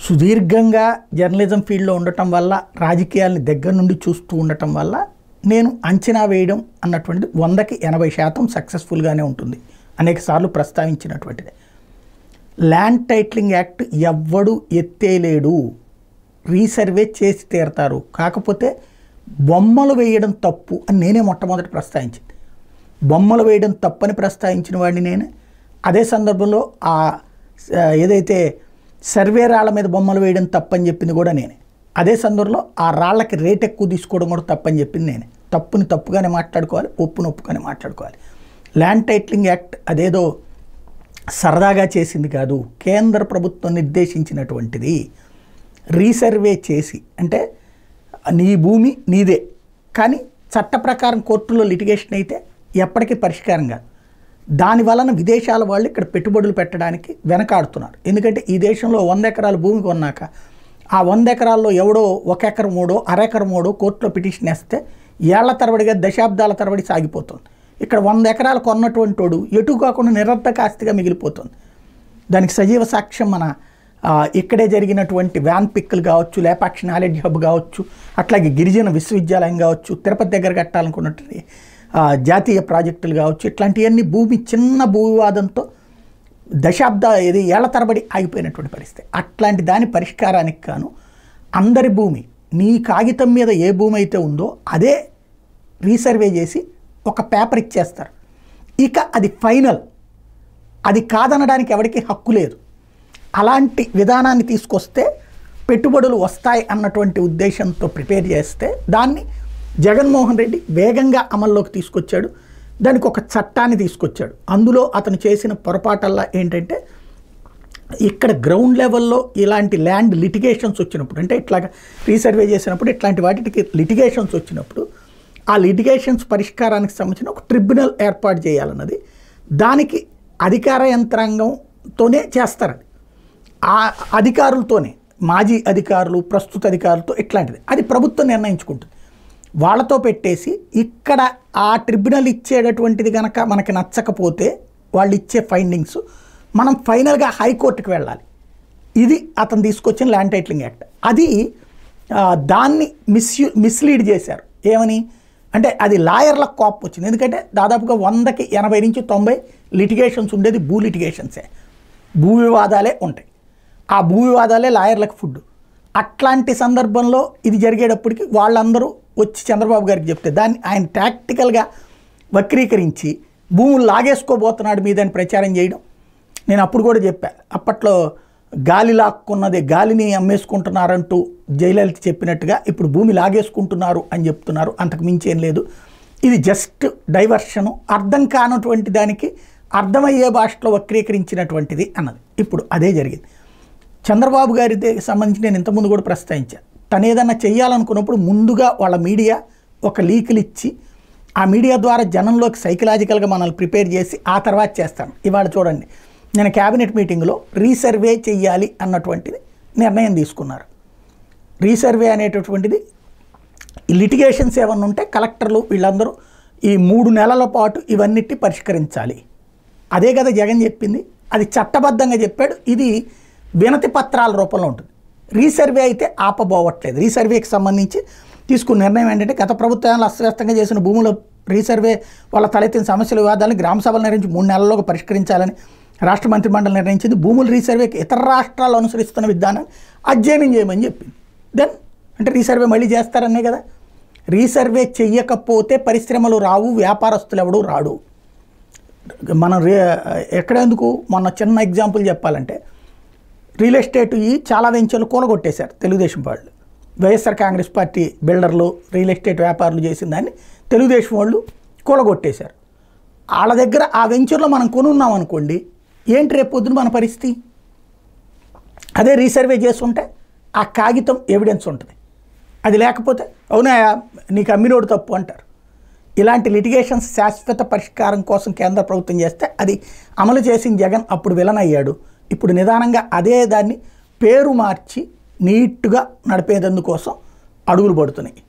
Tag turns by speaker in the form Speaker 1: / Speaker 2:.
Speaker 1: సుదీర్ఘంగా జర్నలిజం ఫీల్డ్లో ఉండటం వల్ల, రాజకీయాల్ని దగ్గర నుండి చూస్తూ ఉండటం వల్ల నేను అంచనా వేయడం అన్నటువంటిది 100కి 80% సక్సెస్ఫుల్గానే ఉంటుంది. అనేక సార్లు ప్రస్తావించినటువంటిది. ల్యాండ్ టైటిలింగ్ యాక్ట్ ఎవ్వడు ఎత్తేలేడు, రీసర్వే చేసి తీరతారు. కాకపోతే బొమ్మలు వేయడం తప్పు అని నేనే మొట్టమొదటి ప్రస్తావించింది. బొమ్మలు వేయడం తప్పని ప్రస్తావించిన వాడిని నేనే. అదే సందర్భంలో ఏదైతే సర్వే రాళ్ల మీద బొమ్మలు వేయడం తప్పని చెప్పింది కూడా నేనే. అదే సందర్భంలో ఆ రాళ్లకి రేట్ ఎక్కువ తీసుకోవడం కూడా తప్పని చెప్పింది నేనే. తప్పుని తప్పుగానే మాట్లాడుకోవాలి, ఒప్పుని ఒప్పుగానే మాట్లాడుకోవాలి. ల్యాండ్ టైటిలింగ్ యాక్ట్ అదేదో సరదాగా చేసింది కాదు, కేంద్ర ప్రభుత్వం నిర్దేశించినటువంటిది. రీసర్వే చేసి, అంటే నీ భూమి నీదే, కానీ చట్ట ప్రకారం కోర్టులో లిటిగేషన్ అయితే ఎప్పటికీ పరిష్కారం కాదు. దాని వలన విదేశాల వాళ్ళు ఇక్కడ పెట్టుబడులు పెట్టడానికి వెనకాడుతున్నారు. ఎందుకంటే ఈ దేశంలో 100 ఎకరాల భూమి కొన్నాక ఆ 100 ఎకరాల్లో ఎవడో 1 ఎకరం మూడో, అరెకరం మూడో కోర్టులో పిటిషన్ వేస్తే ఏళ్ల తరబడిగా దశాబ్దాల తరబడి సాగిపోతుంది. ఇక్కడ 100 ఎకరాలు కొన్నటువంటి వాడు ఎటు కాకుండా నిరర్ధక ఆస్తిగా మిగిలిపోతుంది. దానికి సజీవ సాక్ష్యం మన ఇక్కడే జరిగినటువంటి వ్యాన్ పిక్కులు కావచ్చు, లేపాక్షి నాలెడ్జ్ హబ్ కావచ్చు, అట్లాగే గిరిజన విశ్వవిద్యాలయం కావచ్చు, తిరుపతి దగ్గర కట్టాలనుకున్నట్టు జాతీయ ప్రాజెక్టులు కావచ్చు, ఇట్లాంటివన్నీ చిన్న భూ వివాదంతో ఏళ్ల తరబడి ఆగిపోయినటువంటి పరిస్థితి. అట్లాంటి దాని పరిష్కారానికి కాను అందరి భూమి, నీ కాగితం మీద ఏ భూమి అయితే ఉందో అదే రీసర్వే చేసి ఒక పేపర్ ఇచ్చేస్తారు. ఇక అది ఫైనల్, అది కాదనడానికి ఎవరికి హక్కు లేదు. అలాంటి విధానాన్ని తీసుకొస్తే పెట్టుబడులు వస్తాయి అన్నటువంటి ఉద్దేశంతో ప్రిపేర్ చేస్తే దాన్ని జగన్మోహన్ రెడ్డి వేగంగా అమల్లోకి తీసుకొచ్చాడు. దానికి ఒక చట్టాన్ని తీసుకొచ్చాడు. అందులో అతను చేసిన పొరపాటల్లా ఏంటంటే, ఇక్కడ గ్రౌండ్ లెవెల్లో ఇలాంటి ల్యాండ్ లిటిగేషన్స్ వచ్చినప్పుడు, అంటే ఇట్లాగా రీసర్వే చేసినప్పుడు ఇట్లాంటి వాటికి లిటిగేషన్స్ వచ్చినప్పుడు ఆ లిటిగేషన్స్ పరిష్కారానికి సంబంధించిన ఒక ట్రిబ్యునల్ ఏర్పాటు చేయాలన్నది. దానికి అధికార యంత్రాంగంతోనే చేస్తారు. ఆ అధికారులతోనే, మాజీ అధికారులు, ప్రస్తుత అధికారులతో ఇట్లాంటిది అది ప్రభుత్వం నిర్ణయించుకుంటుంది. వాళ్ళతో పెట్టేసి ఇక్కడ ఆ ట్రిబ్యునల్ ఇచ్చేటటువంటిది కనుక మనకి నచ్చకపోతే వాళ్ళు ఇచ్చే ఫైండింగ్స్ మనం ఫైనల్గా హైకోర్టుకి వెళ్ళాలి. ఇది అతను తీసుకొచ్చిన ల్యాండ్ టైటిలింగ్ యాక్ట్. అది దాన్ని మిస్లీడ్ చేశారు. ఏమని అంటే అది లాయర్లకు కోపం వచ్చింది. ఎందుకంటే దాదాపుగా 100కి 80 నుంచి 90 లిటిగేషన్స్ ఉండేది భూ లిటిగేషన్సే, భూ వివాదాలే ఉంటాయి. ఆ భూ వివాదాలే లాయర్లకు ఫుడ్. అట్లాంటి సందర్భంలో ఇది జరిగేటప్పటికి వాళ్ళందరూ వచ్చి చంద్రబాబు గారికి చెప్తే దాన్ని ఆయన టాక్టికల్గా వక్రీకరించి భూములు లాగేసుకోబోతున్నాడు మీదని ప్రచారం చేయడం. నేను అప్పుడు కూడా చెప్పా, అప్పట్లో గాలి లాక్కున్నదే గాలిని అమ్మేసుకుంటున్నారంటూ జయలలిత చెప్పినట్టుగా ఇప్పుడు భూమి లాగేసుకుంటున్నారు అని చెప్తున్నారు. అంతకు మించేం లేదు. ఇది జస్ట్ డైవర్షను, అర్థం కానటువంటి దానికి అర్థమయ్యే భాషలో వక్రీకరించినటువంటిది అన్నది. ఇప్పుడు అదే జరిగింది. చంద్రబాబు గారికి సంబంధించి నేను ఇంతకుముందు కూడా ప్రస్తావించాను. తను ఏదన్నా చెయ్యాలనుకున్నప్పుడు ముందుగా వాళ్ళ మీడియా ఒక లీకులు ఇచ్చి ఆ మీడియా ద్వారా జనంలోకి సైకలాజికల్గా మనల్ని ప్రిపేర్ చేసి ఆ తర్వాత చేస్తాను. ఇవాళ చూడండి, నేను క్యాబినెట్ మీటింగ్లో రీసర్వే చెయ్యాలి అన్నటువంటిది నిర్ణయం తీసుకున్నారు. రీసర్వే అనేటటువంటిది లిటిగేషన్స్ ఏమన్నా ఉంటే కలెక్టర్లు వీళ్ళందరూ ఈ 3 నెలల పాటు ఇవన్నిటి పరిష్కరించాలి. అదే కదా జగన్ చెప్పింది. అది చట్టబద్ధంగా చెప్పాడు. ఇది వినతి పత్రాల రూపంలో ఉంటుంది. రీసర్వే అయితే ఆపబోవట్లేదు. రీసర్వేకి సంబంధించి తీసుకున్న నిర్ణయం ఏంటంటే, గత ప్రభుత్వాలు అస్తవ్యస్తంగా చేసిన భూముల రీసర్వే వాళ్ళ తలెత్తిన సమస్యల వివాదాలను గ్రామ సభలు నిర్వహించి 3 నెలల్లోగా పరిష్కరించాలని రాష్ట్ర మంత్రిమండలి నిర్ణయించింది. భూముల రీసర్వేకి ఇతర రాష్ట్రాలు అనుసరిస్తున్న విధానాన్ని అధ్యయనం చేయమని చెప్పింది. దెన్ అంటే రీసర్వే మళ్ళీ చేస్తారనే కదా. రీసర్వే చెయ్యకపోతే పరిశ్రమలు రావు, వ్యాపారస్తులు ఎవడు రాడు. మనం ఎక్కడెందుకు మొన్న చిన్న ఎగ్జాంపుల్ చెప్పాలంటే, రియల్ ఎస్టేట్ చాలా వెంచర్లు కూలగొట్టేశారు తెలుగుదేశం వాళ్ళు. వైఎస్ఆర్ కాంగ్రెస్ పార్టీ బిల్డర్లు, రియల్ ఎస్టేట్ వ్యాపారులు చేసిన దాన్ని తెలుగుదేశం వాళ్ళు కూలగొట్టేశారు. వాళ్ళ దగ్గర ఆ వెంచర్లో మనం కొనున్నాం అనుకోండి, ఏంటి రేపు పొద్దున మన పరిస్థితి? అదే రీసర్వే చేస్తుంటే ఆ కాగితం ఎవిడెన్స్ ఉంటుంది. అది లేకపోతే అవునా నీకు అమ్మినోడు తప్పు అంటారు. ఇలాంటి లిటిగేషన్స్ శాశ్వత పరిష్కారం కోసం కేంద్ర ప్రభుత్వం చేస్తే అది అమలు చేసిన జగన్ అప్పుడు విలన్ అయ్యాడు. ఇప్పుడు నిదానంగా అదే దాన్ని పేరు మార్చి నీట్గా నడిపేందుకోసం అడుగులు పడుతున్నాయి.